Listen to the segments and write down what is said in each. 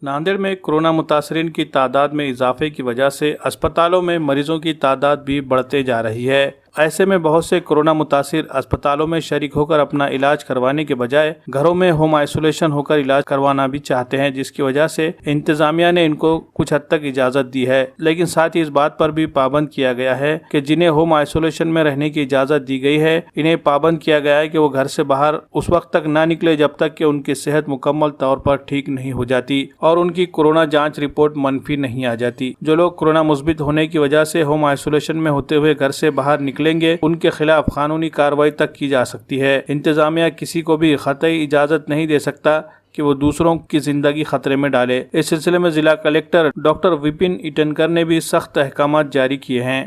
नांदेड़ में कोरोना मुतासरीन की तादाद में इजाफे की वजह से अस्पतालों में मरीजों की तादाद भी बढ़ते जा रही है। ऐसे में बहुत से कोरोना मुतासिर अस्पतालों में शरीक होकर अपना इलाज करवाने के बजाय घरों में होम आइसोलेशन होकर इलाज करवाना भी चाहते हैं, जिसकी वजह से इंतजामिया ने इनको कुछ हद तक इजाज़त दी है। लेकिन साथ ही इस बात पर भी पाबंद किया गया है कि जिन्हें होम आइसोलेशन में रहने की इजाज़त दी गई है, इन्हें पाबंद किया गया है कि वो घर से बाहर उस वक्त तक ना निकले जब तक कि उनकी सेहत मुकम्मल तौर पर ठीक नहीं हो जाती और उनकी कोरोना जांच रिपोर्ट मनफी नहीं आ जाती। जो लोग कोरोना मुस्बित होने की वजह से होम आइसोलेशन में होते हुए घर से बाहर निकलेंगे, उनके खिलाफ कानूनी कार्रवाई तक की जा सकती है। इंतजामिया किसी को भी ख़तई इजाज़त नहीं दे सकता कि वो दूसरों की जिंदगी खतरे में डाले। इस सिलसिले में जिला कलेक्टर डॉक्टर विपिन इटनकर ने भी सख्त अहकामात जारी किए हैं।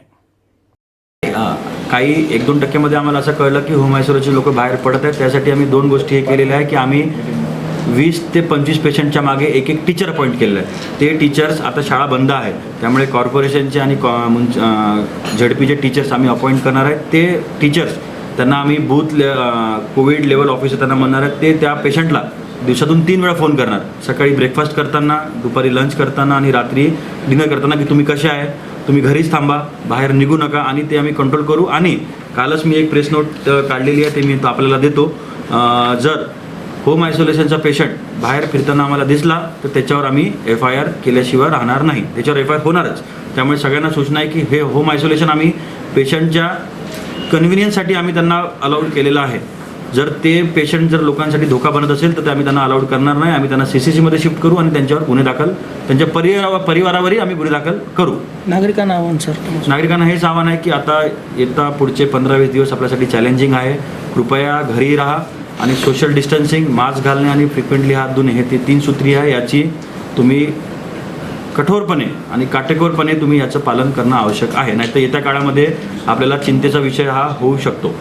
काही 1-2% मध्ये आम्हाला असं कळलं की होम आयसोलेशन लोक बाहेर पडत आहेत। त्यासाठी आम्ही 2 गोष्टी हे केलेल्या आहे की आम्ही 20 ते 25 पेशंटच्या मागे एक टीचर अपॉइंट केलेलं आहे। ते टीचर्स आता शाळा बंद आहे, त्यामुळे कॉर्पोरेशनचे आणि झडपीचे टीचर्स आम्ही अपॉइंट करणार आहेत। ते टीचर्स त्यांना आम्ही कोविड लेवल ऑफिसर त्यांना म्हणणार आहेत, ते त्या पेशंटला दिवसातून 3 वेळा फोन करणार, सकाळी ब्रेकफास्ट करताना, दुपारी लंच करताना आणि रात्री डिनर करताना की तुम्ही कसे आहे, तुम्ही घरीच थांबा, बाहेर निघू नका, आणि ते आम्ही कंट्रोल करू। आणि कालच मी एक प्रेस नोट काढलेली आहे, ते मी आपल्याला देतो। जर होम आयसोलेशनचा पेशंट बाहेर फिरताना आम्हाला दिसला तर त्याच्यावर आम्ही FIR केल्याशिवाय राहणार नाही, त्याच्यावर FIR होणारच। त्यामुळे सगळ्यांना सूचना आहे की हे होम आयसोलेशन आम्ही पेशंटच्या कन्व्हिनियन्ससाठी आम्ही त्यांना अलाउड केलेलं आहे। जर ते पेशंट जर लोकांसाठी धोका बनत असेल तर ते आम्ही त्यांना अलाउड करणार नाही। आम्ही त्यांना CCC मध्ये शिफ्ट करू आणि त्यांच्यावर गुन्हे दाखल, त्यांच्या परिवारावरही आम्ही गुन्हे दाखल करू। नागरिकांना आव्हान सर, नागरिकांना हेच आव्हान आहे की आता येता पुढचे 15-20 दिवस आपल्यासाठी चॅलेंजिंग आहे। कृपया घरी राहा आणि सोशल डिस्टन्सिंग, मास्क घालणे आणि फ्रिक्वेंटली हात धुणे हे 3 सूत्री आहे। याची तुम्ही कठोरपणे आणि काटेकोरपणे तुम्ही याचं पालन करणं आवश्यक आहे, नाहीतर येत्या काळामध्ये आपल्याला चिंतेचा विषय हा होऊ शकतो।